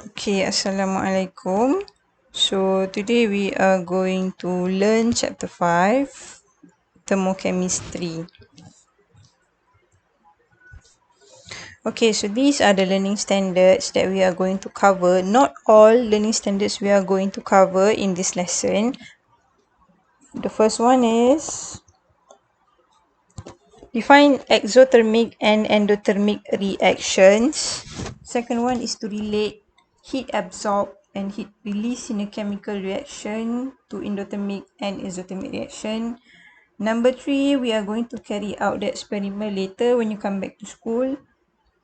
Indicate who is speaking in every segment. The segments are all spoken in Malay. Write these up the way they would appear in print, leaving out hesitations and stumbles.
Speaker 1: Okay, Assalamualaikum. So today we are going to learn chapter 5, Thermochemistry. Okay, so these are the learning standards that we are going to cover. Not all learning standards we are going to cover in this lesson. The first one is define exothermic and endothermic reactions. Second one is to relate heat absorbed and heat release in a chemical reaction to endothermic and exothermic reaction. Number 3, we are going to carry out the experiment later when you come back to school.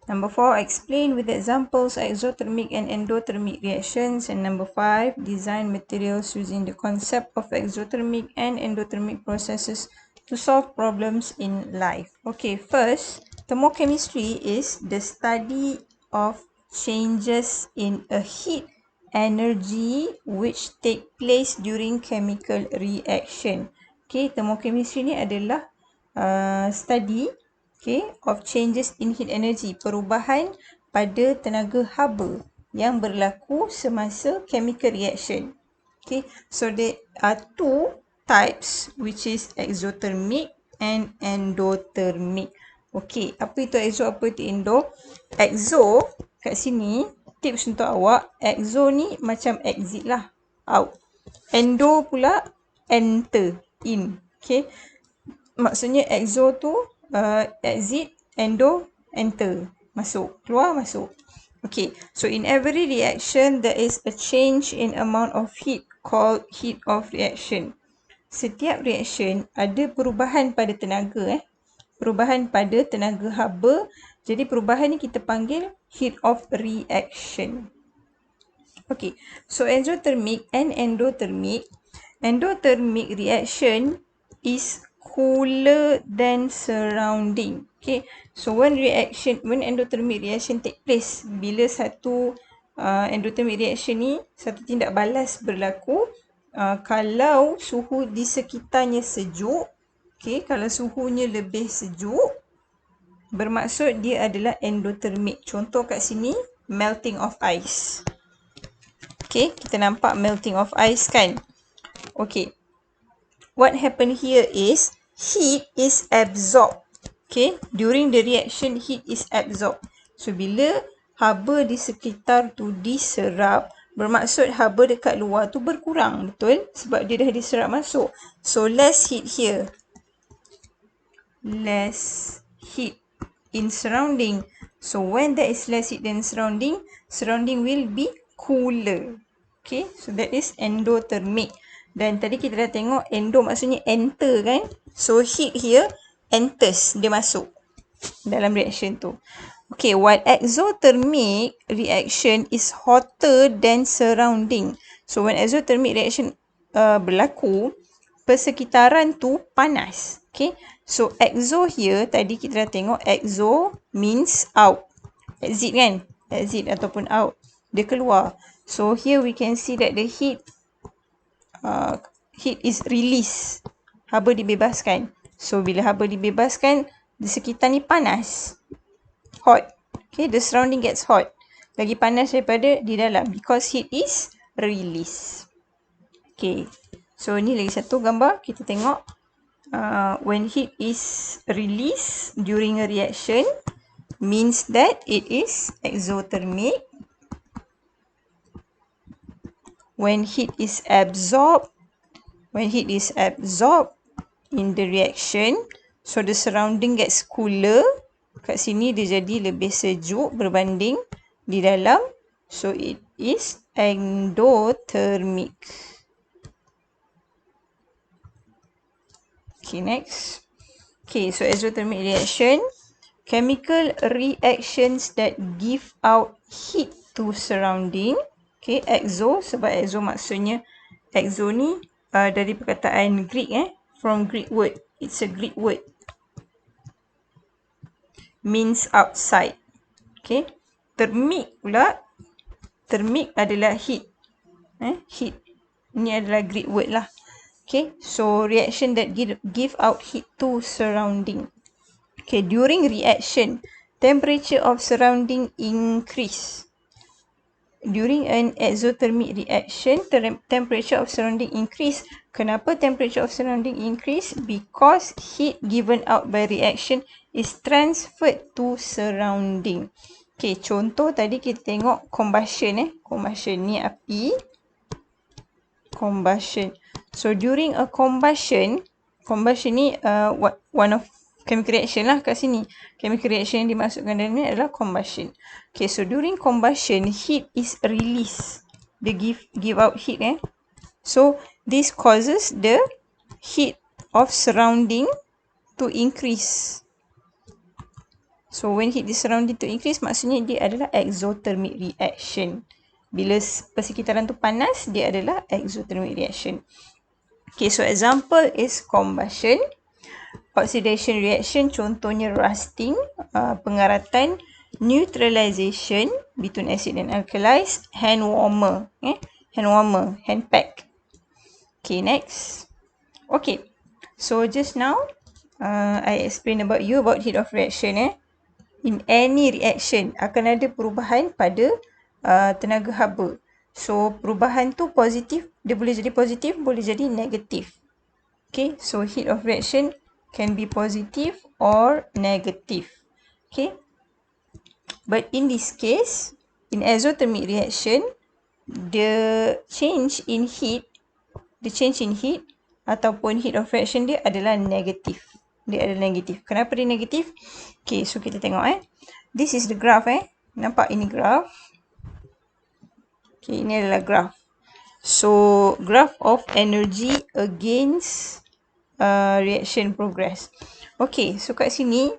Speaker 1: Number 4, explain with examples exothermic and endothermic reactions. And number 5, design materials using the concept of exothermic and endothermic processes to solve problems in life. Okay, first, thermochemistry is the study of changes in a heat energy which take place during chemical reaction. Okay, thermochemistry ni adalah study of changes in heat energy, perubahan pada tenaga haba yang berlaku semasa chemical reaction. Okay, so there are two types, which is exothermic and endothermic. Okay, apa itu exo, apa itu endo? Exo kat sini, tips untuk awak, exo ni macam exit lah, out. Endo pula enter, in. Okay, maksudnya exo tu exit, endo enter, masuk, keluar, masuk. Okay, so in every reaction there is a change in amount of heat called heat of reaction. Setiap reaction ada perubahan pada tenaga, perubahan pada tenaga haba. Jadi perubahan ni kita panggil heat of reaction. Okay, so exothermic and endothermic. Endothermic reaction is cooler than surrounding. Okay, so when endothermic reaction take place, bila satu endothermic reaction ni, satu tindak balas berlaku, kalau suhu di sekitarnya sejuk, okay, kalau suhunya lebih sejuk, bermaksud dia adalah endothermic. Contoh kat sini, melting of ice. Okay, kita nampak melting of ice kan? Okay, what happened here is heat is absorbed. Okay, during the reaction heat is absorbed. So bila haba di sekitar tu diserap, bermaksud haba dekat luar tu berkurang, betul? Sebab dia dah diserap masuk. So less heat here. Less heat in surrounding. So when there is less heat than surrounding, surrounding will be cooler. Okay, so that is endothermic. Dan tadi kita dah tengok endo maksudnya enter kan. So heat here enters, dia masuk dalam reaction tu. Okay, while exothermic reaction is hotter than surrounding. So when exothermic reaction berlaku, persekitaran tu panas. Okay, so exo here tadi kita dah tengok exo means out, exit kan, exit ataupun out, dia keluar. So here we can see that the heat is released, haba dibebaskan. So bila haba dibebaskan, di sekitar ni panas, hot. Okay, the surrounding gets hot, lagi panas daripada di dalam because heat is released. Okay, so ni lagi satu gambar kita tengok. When heat is released during a reaction, means that it is exothermic. When heat is absorbed in the reaction, so the surrounding gets cooler. Kat sini dia jadi lebih sejuk berbanding di dalam, so it is endothermic. Okay, next. Okay, so exothermic reaction, chemical reactions that give out heat to surrounding. Okay, exo, sebab exo maksudnya, exo ni dari perkataan Greek, from Greek word. It's a Greek word. Means outside. Okay, thermic pula, thermic adalah heat. Heat. Ini adalah Greek word lah. Okay, so reaction that give out heat to surrounding. Okay, during reaction, temperature of surrounding increase. During an exothermic reaction, temperature of surrounding increase. Kenapa temperature of surrounding increase? Because heat given out by reaction is transferred to surrounding. Okay, contoh tadi kita tengok combustion. Combustion ni api. Combustion. So during a combustion ni one of chemical reaction lah kat sini. Chemical reaction yang dimasukkan dalam ni adalah combustion. Okay, so during combustion, heat is released. They give out heat. So this causes the heat of surrounding to increase. So when heat is surrounding to increase, maksudnya dia adalah exothermic reaction. Bila persekitaran tu panas, dia adalah exothermic reaction. Okay, so example is combustion. Oxidation reaction, contohnya rusting, pengaratan, neutralization between acid and alkalis, hand warmer, hand pack. Okay, next. Okay, so just now I explain about heat of reaction. In any reaction akan ada perubahan pada tenaga haba. So perubahan tu positif, dia boleh jadi positif, boleh jadi negatif. Okay, so heat of reaction can be positive or negative. Okay, but in this case, in exothermic reaction, the change in heat ataupun heat of reaction dia adalah negatif. Dia adalah negatif. Kenapa dia negatif? Okay, so kita tengok This is the graph Nampak ini graph. Okay, ini adalah graph. So graph of energy against reaction progress. Okay, so kat sini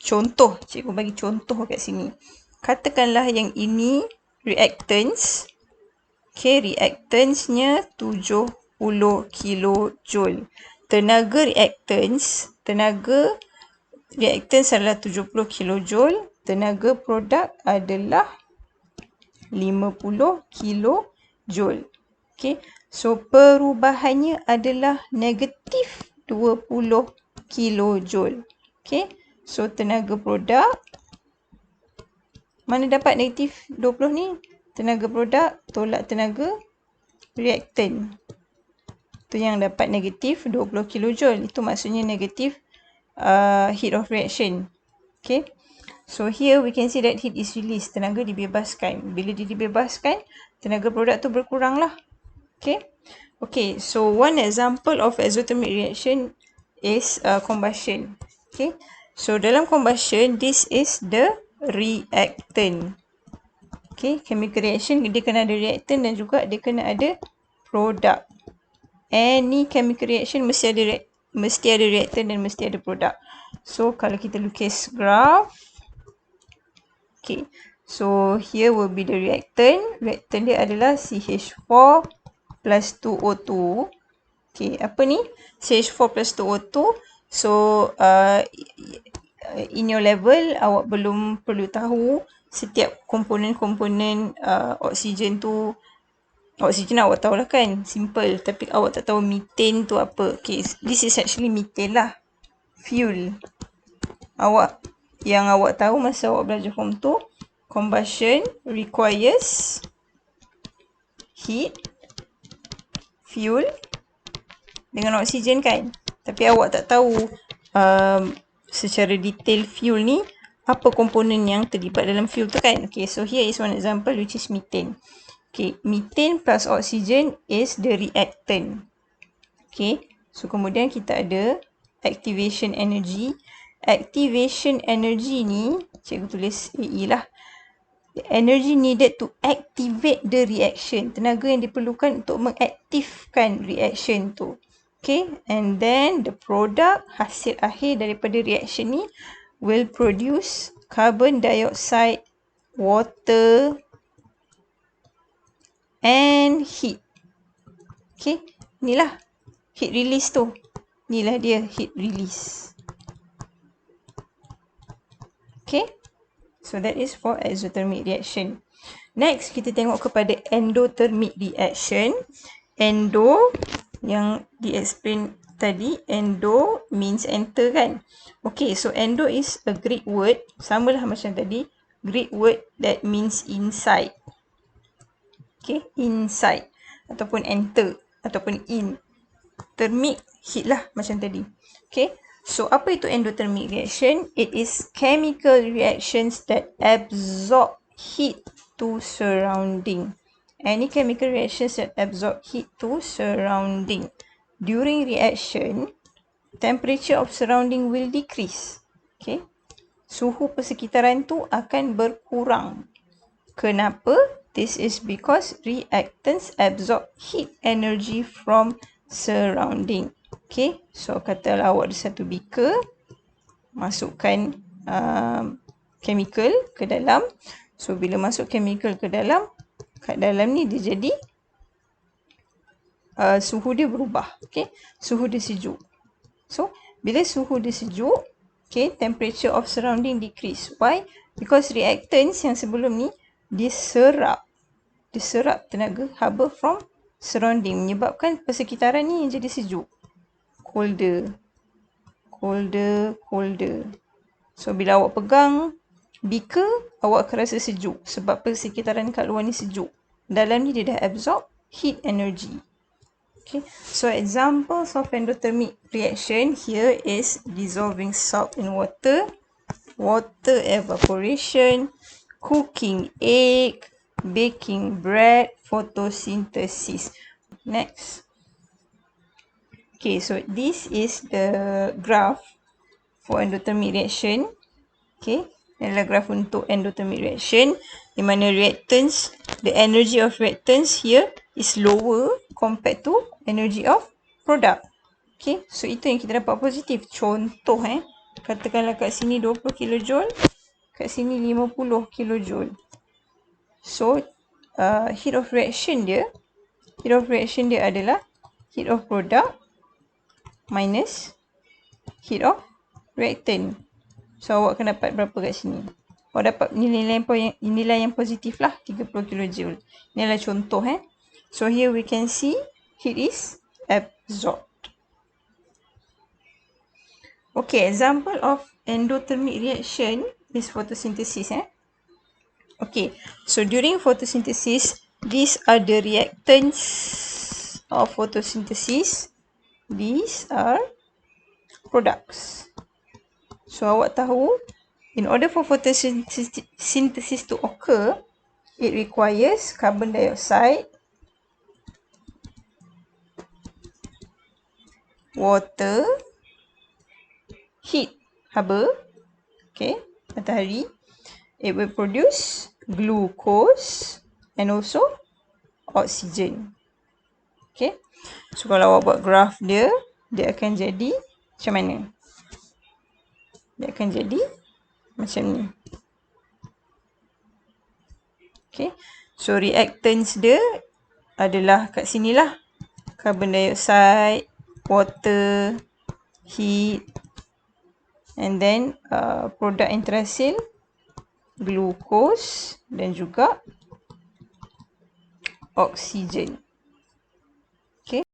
Speaker 1: contoh, cikgu bagi contoh kat sini. Katakanlah yang ini reactants. Okay, reactantsnya 70 kilojoule. Tenaga reactants adalah 70 kilojoule. Tenaga produk adalah 50 kilojoule. Okay, so perubahannya adalah negatif 20 kilojoule. Okay, so tenaga produk, mana dapat negatif 20 ni? Tenaga produk tolak tenaga reaktan. Tu yang dapat negatif 20 kilojoule. Itu maksudnya negatif heat of reaction. Okay, so here we can see that heat is released. Tenaga dibebaskan. Bila dia dibebaskan, tenaga produk tu berkurang lah. Okay, so one example of exothermic reaction is combustion. Okay, so dalam combustion, this is the reactant. Okay, chemical reaction dia kena ada reactant dan juga dia kena ada produk. Any chemical reaction mesti ada reactant dan mesti ada produk. So kalau kita lukis graph, okay, so here will be the reactant. Reactant dia adalah CH4 plus 2O2. Okay, apa ni? CH4 plus 2O2. So in your level, awak belum perlu tahu setiap komponen-komponen oksigen tu. Oksigen awak tahu lah kan, simple. Tapi awak tak tahu methane tu apa. Okay, this is actually methane lah, fuel. Yang awak tahu masa awak belajar form 2, combustion requires heat, fuel dengan oksigen kan. Tapi awak tak tahu secara detail fuel ni apa komponen yang terlibat dalam fuel tu kan. Okay, so here is one example which is methane. Okay, methane plus oxygen is the reactant. Okay, so kemudian kita ada activation energy. Activation energy ni, cikgu tulis AE lah. The energy needed to activate the reaction. Tenaga yang diperlukan untuk mengaktifkan reaction tu. Okay, and then the product, hasil akhir daripada reaction ni will produce carbon dioxide, water, and heat. Okay, inilah heat release tu. Inilah dia heat release. Okay, so that is for exothermic reaction. Next, kita tengok kepada endothermic reaction. Endo, yang di-explain tadi, endo means enter kan. Okay, so endo is a Greek word. Sama lah macam tadi. Greek word that means inside. Okay, inside ataupun enter ataupun in. Thermic heat lah macam tadi. Okay, so apa itu endothermic reaction? It is chemical reactions that absorb heat to surrounding. Any chemical reactions that absorb heat to surrounding. During reaction, temperature of surrounding will decrease. Okay, suhu persekitaran tu akan berkurang. Kenapa? This is because reactants absorb heat energy from surrounding. Okay, so katalah awak ada satu beaker, masukkan chemical ke dalam. So bila masuk chemical ke dalam, kat dalam ni dia jadi suhu dia berubah. Okay, suhu dia sejuk. So bila suhu dia sejuk, okay, temperature of surrounding decrease. Why? Because reactants yang sebelum ni diserap tenaga haba from surrounding, menyebabkan persekitaran ni yang jadi sejuk. Colder. So bila awak pegang beaker, awak akan rasa sejuk sebab persekitaran kat luar ni sejuk. Dalam ni dia dah absorb heat energy. Okay, so examples of endothermic reaction here is dissolving salt in water, water evaporation, cooking egg, baking bread, photosynthesis. Next. Okay, so this is the graph for endothermic reaction. Okay, adalah graph untuk endothermic reaction di mana reactants, the energy of reactants here is lower compared to energy of product. Okay, so itu yang kita dapat positif. Contoh katakanlah kat sini 20 kJ, kat sini 50 kJ. So, heat of reaction dia adalah heat of product minus heat of reactant. So, awak akan dapat berapa kat sini? Awak dapat nilai yang positif lah, 30 kJ. Ini adalah contoh. So, here we can see heat is absorbed. Okay, example of endothermic reaction is photosynthesis. Okay, so during photosynthesis, these are the reactants of photosynthesis. These are products. So awak tahu, in order for photosynthesis to occur, it requires carbon dioxide, water, heat, haba, okay, matahari. It will produce glucose and also oxygen. Okay. So kalau awak buat graph dia akan jadi macam mana? Dia akan jadi macam ni. Okay. So reactants dia adalah kat sini lah. Carbon dioxide, water, heat, and then produk yang terhasil glucose dan juga oksigen.